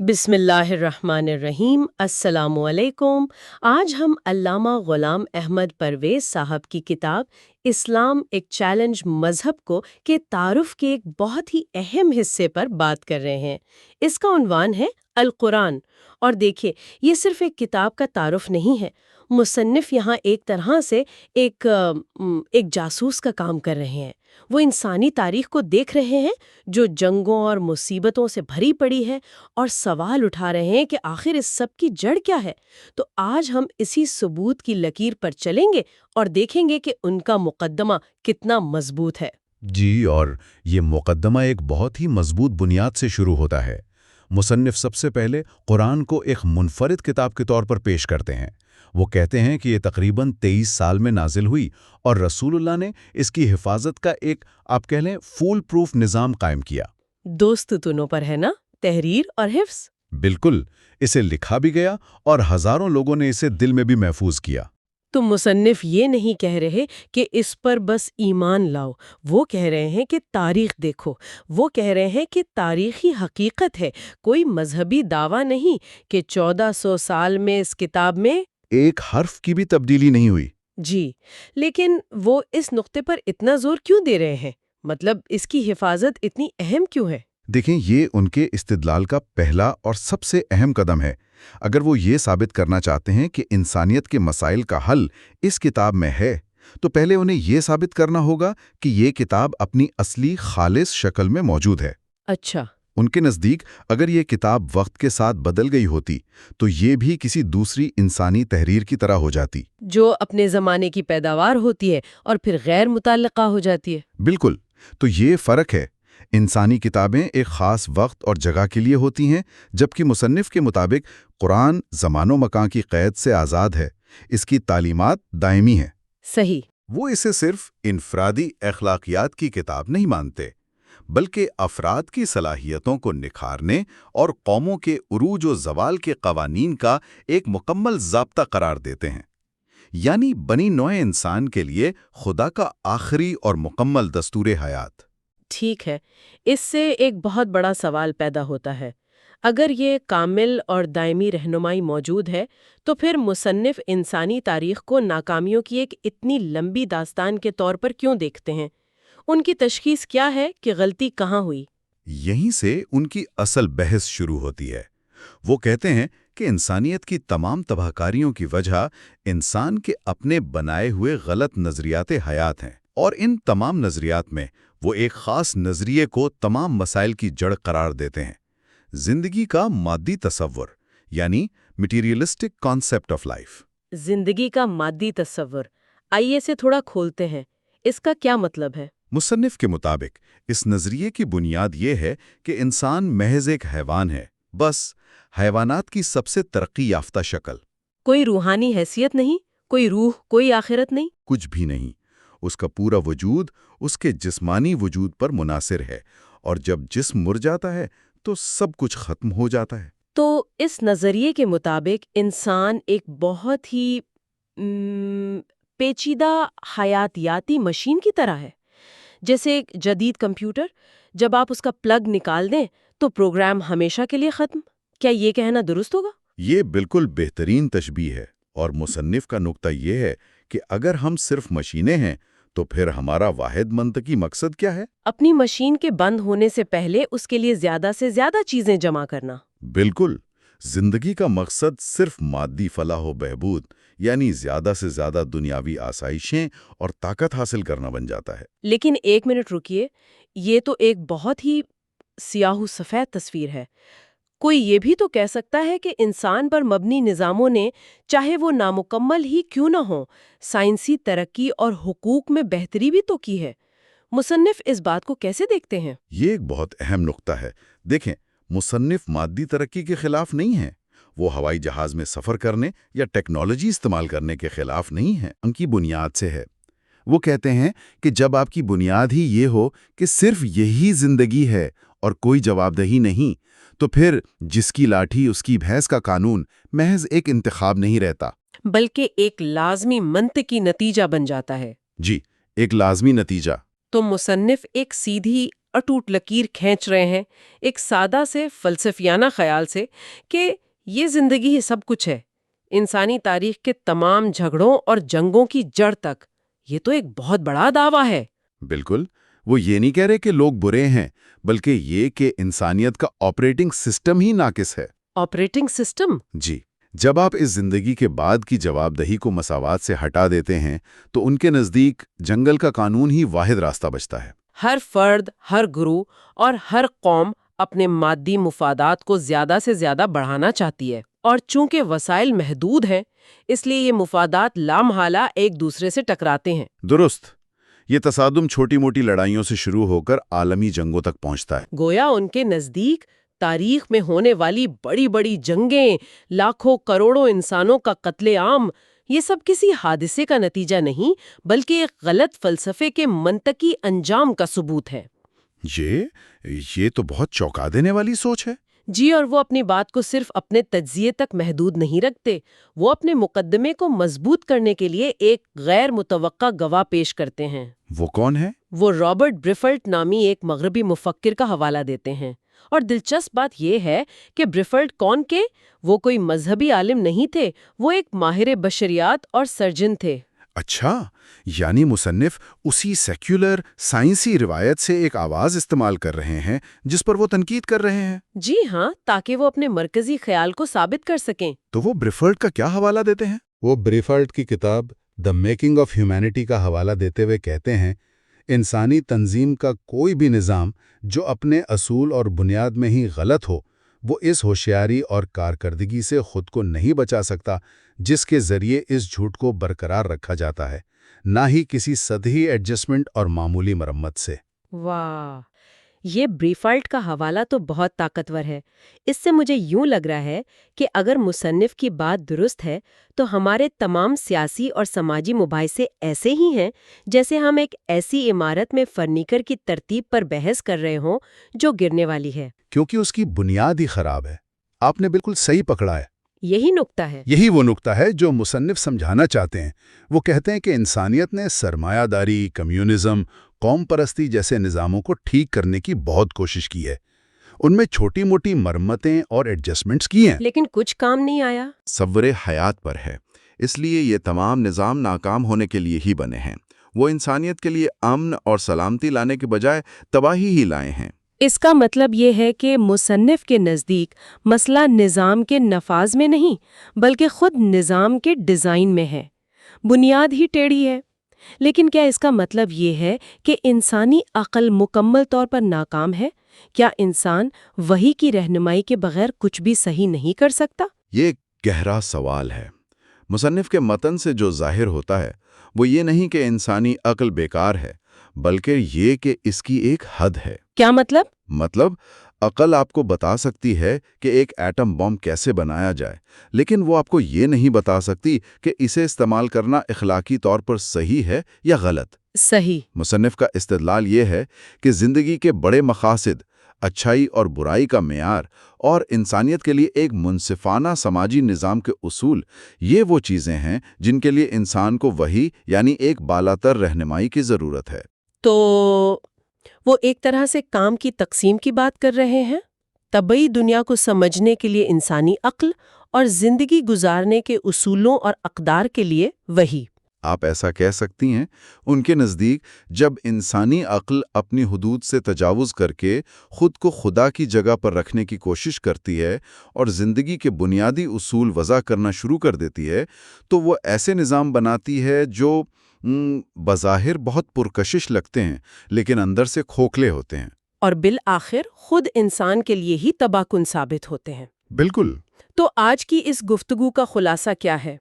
بسم اللہ الرحمن الرحیم، السلام علیکم۔ آج ہم علامہ غلام احمد پرویز صاحب کی کتاب اسلام ایک چیلنج مذہب کو کے تعارف کے ایک بہت ہی اہم حصے پر بات کر رہے ہیں۔ اس کا عنوان ہے القرآن۔ اور دیکھیے، یہ صرف ایک کتاب کا تعارف نہیں ہے۔ مصنف یہاں ایک طرح سے ایک جاسوس کا کام کر رہے ہیں۔ وہ انسانی تاریخ کو دیکھ رہے ہیں جو جنگوں اور مصیبتوں سے بھری پڑی ہے، اور سوال اٹھا رہے ہیں کہ آخر اس سب کی جڑ کیا ہے۔ تو آج ہم اسی ثبوت کی لکیر پر چلیں گے اور دیکھیں گے کہ ان کا مقدمہ کتنا مضبوط ہے۔ جی، اور یہ مقدمہ ایک بہت ہی مضبوط بنیاد سے شروع ہوتا ہے۔ مصنف سب سے پہلے قرآن کو ایک منفرد کتاب کے طور پر پیش کرتے ہیں۔ وہ کہتے ہیں کہ یہ تقریباً 23 سال میں نازل ہوئی اور رسول اللہ نے اس کی حفاظت کا ایک آپ کہہ لیں فول پروف نظام قائم کیا۔ دوست تنوں پر ہے نا، تحریر اور حفظ۔ بالکل، اسے لکھا بھی گیا اور ہزاروں لوگوں نے اسے دل میں بھی محفوظ کیا۔ تو مصنف یہ نہیں کہہ رہے کہ اس پر بس ایمان لاؤ، وہ کہہ رہے ہیں کہ تاریخ دیکھو، وہ کہہ رہے ہیں کہ تاریخی حقیقت ہے، کوئی مذہبی دعویٰ نہیں کہ 1400 سال میں اس کتاب میں ایک حرف کی بھی تبدیلی نہیں ہوئی۔ جی، لیکن وہ اس نقطے پر اتنا زور کیوں دے رہے ہیں؟ مطلب اس کی حفاظت اتنی اہم کیوں ہے؟ دیکھیں، یہ ان کے استدلال کا پہلا اور سب سے اہم قدم ہے۔ اگر وہ یہ ثابت کرنا چاہتے ہیں کہ انسانیت کے مسائل کا حل اس کتاب میں ہے، تو پہلے انہیں یہ ثابت کرنا ہوگا کہ یہ کتاب اپنی اصلی خالص شکل میں موجود ہے۔ اچھا۔ ان کے نزدیک اگر یہ کتاب وقت کے ساتھ بدل گئی ہوتی تو یہ بھی کسی دوسری انسانی تحریر کی طرح ہو جاتی، جو اپنے زمانے کی پیداوار ہوتی ہے اور پھر غیر متعلقہ ہو جاتی ہے۔ بالکل۔ تو یہ فرق ہے۔ انسانی کتابیں ایک خاص وقت اور جگہ کے لیے ہوتی ہیں، جبکہ مصنف کے مطابق قرآن زمان و مکان کی قید سے آزاد ہے، اس کی تعلیمات دائمی ہیں۔ صحیح۔ وہ اسے صرف انفرادی اخلاقیات کی کتاب نہیں مانتے، بلکہ افراد کی صلاحیتوں کو نکھارنے اور قوموں کے عروج و زوال کے قوانین کا ایک مکمل ضابطہ قرار دیتے ہیں، یعنی بنی نوع انسان کے لیے خدا کا آخری اور مکمل دستور حیات۔ ٹھیک ہے، اس سے ایک بہت بڑا سوال پیدا ہوتا ہے۔ اگر یہ کامل اور دائمی رہنمائی موجود ہے تو پھر مصنف انسانی تاریخ کو ناکامیوں کی ایک اتنی لمبی داستان کے طور پر کیوں دیکھتے ہیں؟ ان کی تشخیص کیا ہے کہ غلطی کہاں ہوئی؟ یہیں سے ان کی اصل بحث شروع ہوتی ہے۔ وہ کہتے ہیں کہ انسانیت کی تمام تباہ کاریوں کی وجہ انسان کے اپنے بنائے ہوئے غلط نظریات حیات ہیں، اور ان تمام نظریات میں وہ ایک خاص نظریے کو تمام مسائل کی جڑ قرار دیتے ہیں: زندگی کا مادی تصور، یعنی مٹیریلسٹک کانسیپٹ آف لائف۔ زندگی کا مادی تصور، آئیے اسے تھوڑا کھولتے ہیں۔ اس کا کیا مطلب ہے؟ مصنف کے مطابق اس نظریے کی بنیاد یہ ہے کہ انسان محض ایک حیوان ہے، بس حیوانات کی سب سے ترقی یافتہ شکل۔ کوئی روحانی حیثیت نہیں، کوئی روح، کوئی آخرت نہیں؟ کچھ بھی نہیں۔ اس کا پورا وجود اس کے جسمانی وجود پر منحصر ہے، اور جب جسم مر جاتا ہے تو سب کچھ ختم ہو جاتا ہے۔ تو اس نظریے کے مطابق انسان ایک بہت ہی پیچیدہ حیاتیاتی مشین کی طرح ہے، جیسے ایک جدید کمپیوٹر، جب آپ اس کا پلگ نکال دیں تو پروگرام ہمیشہ کے لیے ختم۔ کیا یہ کہنا درست ہوگا؟ یہ بالکل بہترین تشبیہ ہے، اور مصنف کا نقطہ یہ ہے کہ اگر ہم صرف مشینیں ہیں تو پھر ہمارا واحد منطقی مقصد کیا ہے؟ اپنی مشین کے بند ہونے سے پہلے اس کے لیے زیادہ سے زیادہ چیزیں جمع کرنا۔ بالکل۔ زندگی کا مقصد صرف مادی فلاح و بہبود، یعنی زیادہ سے زیادہ دنیاوی آسائشیں اور طاقت حاصل کرنا بن جاتا ہے۔ لیکن ایک منٹ رکیے، یہ تو ایک بہت ہی سیاہ و سفید تصویر ہے۔ کوئی یہ بھی تو کہہ سکتا ہے کہ انسان پر مبنی نظاموں نے، چاہے وہ نامکمل ہی کیوں نہ ہوں، سائنسی ترقی اور حقوق میں بہتری بھی تو کی ہے۔ مصنف اس بات کو کیسے دیکھتے ہیں؟ یہ ایک بہت اہم نقطہ ہے۔ دیکھیں، مصنف مادی ترقی کے خلاف نہیں ہیں، وہ ہوائی جہاز میں سفر کرنے یا ٹیکنالوجی استعمال کرنے کے خلاف نہیں ہیں، ان کی بنیاد سے ہے۔ وہ کہتے ہیں کہ جب آپ کی بنیاد ہی یہ ہو کہ صرف یہی زندگی ہے اور کوئی جواب دہی نہیں، تو پھر جس کی لاٹھی اس کی بھینس کا قانون محض ایک انتخاب نہیں رہتا، بلکہ ایک لازمی منطقی نتیجہ بن جاتا ہے۔ جی، ایک لازمی نتیجہ۔ تو مصنف ایک سیدھی اٹوٹ لکیر کھینچ رہے ہیں ایک سادہ سے فلسفیانہ خیال سے کہ یہ زندگی ہی سب کچھ ہے، انسانی تاریخ کے تمام جھگڑوں اور جنگوں کی جڑ تک، یہ تو ایک بہت بڑا دعویٰ ہے۔ بالکل، وہ یہ نہیں کہہ رہے کہ لوگ برے ہیں، بلکہ یہ کہ انسانیت کا آپریٹنگ سسٹم ہی ناقص ہے۔ Operating system? جی، جب آپ اس زندگی کے بعد کی جواب دہی کو مساوات سے ہٹا دیتے ہیں تو ان کے نزدیک جنگل کا قانون ہی واحد راستہ بچتا ہے۔ ہر فرد، ہر گروہ اور ہر قوم اپنے مادی مفادات کو زیادہ سے زیادہ بڑھانا چاہتی ہے، اور چونکہ وسائل محدود ہیں اس لیے یہ مفادات لامحالہ ایک دوسرے سے ٹکراتے ہیں۔ درست، یہ تصادم چھوٹی موٹی لڑائیوں سے شروع ہو کر عالمی جنگوں تک پہنچتا ہے۔ گویا ان کے نزدیک تاریخ میں ہونے والی بڑی بڑی جنگیں، لاکھوں کروڑوں انسانوں کا قتل عام، یہ سب کسی حادثے کا نتیجہ نہیں بلکہ ایک غلط فلسفے کے منطقی انجام کا ثبوت ہے۔ یہ تو بہت چونکا دینے والی سوچ ہے۔ جی، اور وہ اپنی بات کو صرف اپنے تجزیے تک محدود نہیں رکھتے، وہ اپنے مقدمے کو مضبوط کرنے کے لیے ایک غیر متوقع گواہ پیش کرتے ہیں۔ وہ کون ہے؟ وہ رابرٹ بریفلٹ نامی ایک مغربی مفکر کا حوالہ دیتے ہیں، اور دلچسپ بات یہ ہے کہ بریفلٹ کون کے؟ وہ کوئی مذہبی عالم نہیں تھے، وہ ایک ماہر بشریات اور سرجن تھے۔ اچھا، یعنی مصنف اسی سیکولر سائنسی روایت سے ایک آواز استعمال کر رہے ہیں جس پر وہ تنقید کر رہے ہیں۔ جی ہاں، تاکہ وہ اپنے مرکزی خیال کو ثابت کر سکیں۔ تو وہ بریفلٹ کا کیا حوالہ دیتے ہیں؟ وہ بریفلٹ کی کتاب دی میکنگ آف ہیومینٹی کا حوالہ دیتے ہوئے کہتے ہیں، انسانی تنظیم کا کوئی بھی نظام جو اپنے اصول اور بنیاد میں ہی غلط ہو، وہ اس ہوشیاری اور کارکردگی سے خود کو نہیں بچا سکتا جس کے ذریعے اس جھوٹ کو برقرار رکھا جاتا ہے، نہ ہی کسی سطحی ایڈجسٹمنٹ اور معمولی مرمت سے۔ واہ، یہ بریفلٹ کا حوالہ تو بہت طاقتور ہے۔ اس سے مجھے یوں لگ رہا ہے کہ اگر مصنف کی بات درست ہے تو ہمارے تمام سیاسی اور سماجی مباحثے ایسے ہی ہیں جیسے ہم ایک ایسی عمارت میں فرنیچر کی ترتیب پر بحث کر رہے ہوں جو گرنے والی ہے، کیونکہ اس کی بنیاد ہی خراب ہے۔ آپ نے بالکل صحیح پکڑا ہے۔ یہی نکتہ ہے۔ یہی وہ نکتہ ہے جو مصنف سمجھانا چاہتے ہیں۔ وہ کہتے ہیں کہ انسانیت نے سرمایہ داری، کمیونزم، قوم پرستی جیسے نظاموں کو ٹھیک کرنے کی بہت کوشش کی ہے۔ ان میں چھوٹی موٹی مرمتیں اور ایڈجسٹمنٹس کی ہیں، لیکن کچھ کام نہیں آیا۔ تصور حیات پر ہے، اس لیے یہ تمام نظام ناکام ہونے کے لیے ہی بنے ہیں۔ وہ انسانیت کے لیے امن اور سلامتی لانے کے بجائے تباہی ہی لائے ہیں۔ اس کا مطلب یہ ہے کہ مصنف کے نزدیک مسئلہ نظام کے نفاذ میں نہیں بلکہ خود نظام کے ڈیزائن میں ہے، بنیاد ہی ٹیڑھی ہے۔ لیکن کیا اس کا مطلب یہ ہے کہ انسانی عقل مکمل طور پر ناکام ہے؟ کیا انسان وحی کی رہنمائی کے بغیر کچھ بھی صحیح نہیں کر سکتا؟ یہ ایک گہرا سوال ہے۔ مصنف کے متن سے جو ظاہر ہوتا ہے وہ یہ نہیں کہ انسانی عقل بیکار ہے، بلکہ یہ کہ اس کی ایک حد ہے۔ کیا مطلب؟ مطلب عقل آپ کو بتا سکتی ہے کہ ایک ایٹم بم کیسے بنایا جائے، لیکن وہ آپ کو یہ نہیں بتا سکتی کہ اسے استعمال کرنا اخلاقی طور پر صحیح ہے یا غلط۔ صحیح۔ مصنف کا استدلال یہ ہے کہ زندگی کے بڑے مقاصد، اچھائی اور برائی کا معیار اور انسانیت کے لیے ایک منصفانہ سماجی نظام کے اصول، یہ وہ چیزیں ہیں جن کے لیے انسان کو وحی یعنی ایک بالاتر رہنمائی کی ضرورت ہے۔ تو وہ ایک طرح سے کام کی تقسیم کی بات کر رہے ہیں، طبعی دنیا کو سمجھنے کے لیے انسانی عقل اور زندگی گزارنے کے اصولوں اور اقدار کے لیے وحی۔ آپ ایسا کہہ سکتی ہیں۔ ان کے نزدیک جب انسانی عقل اپنی حدود سے تجاوز کر کے خود کو خدا کی جگہ پر رکھنے کی کوشش کرتی ہے اور زندگی کے بنیادی اصول وضع کرنا شروع کر دیتی ہے تو وہ ایسے نظام بناتی ہے جو بظاہر بہت پرکشش لگتے ہیں لیکن اندر سے کھوکھلے ہوتے ہیں، اور بالآخر خود انسان کے لیے ہی تباہ کن ثابت ہوتے ہیں۔ بالکل۔ تو آج کی اس گفتگو کا خلاصہ کیا ہے؟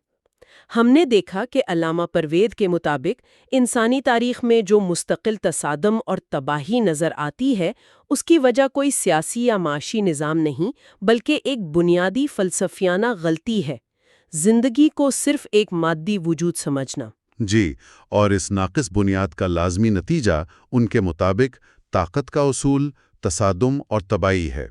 ہم نے دیکھا کہ علامہ پروید کے مطابق انسانی تاریخ میں جو مستقل تصادم اور تباہی نظر آتی ہے اس کی وجہ کوئی سیاسی یا معاشی نظام نہیں بلکہ ایک بنیادی فلسفیانہ غلطی ہے، زندگی کو صرف ایک مادی وجود سمجھنا۔ جی، اور اس ناقص بنیاد کا لازمی نتیجہ ان کے مطابق طاقت کا اصول، تصادم اور تباہی ہے۔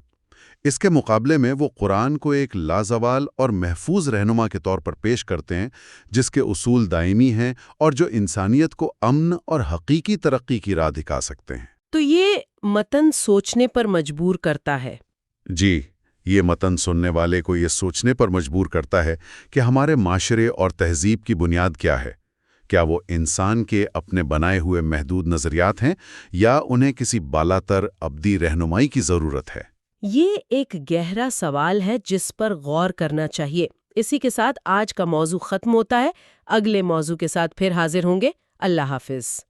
اس کے مقابلے میں وہ قرآن کو ایک لازوال اور محفوظ رہنما کے طور پر پیش کرتے ہیں جس کے اصول دائمی ہیں اور جو انسانیت کو امن اور حقیقی ترقی کی راہ دکھا سکتے ہیں۔ تو یہ متن سوچنے پر مجبور کرتا ہے۔ جی، یہ متن سننے والے کو یہ سوچنے پر مجبور کرتا ہے کہ ہمارے معاشرے اور تہذیب کی بنیاد کیا ہے۔ کیا وہ انسان کے اپنے بنائے ہوئے محدود نظریات ہیں یا انہیں کسی بالاتر ابدی رہنمائی کی ضرورت ہے؟ یہ ایک گہرا سوال ہے جس پر غور کرنا چاہیے۔ اسی کے ساتھ آج کا موضوع ختم ہوتا ہے۔ اگلے موضوع کے ساتھ پھر حاضر ہوں گے۔ اللہ حافظ۔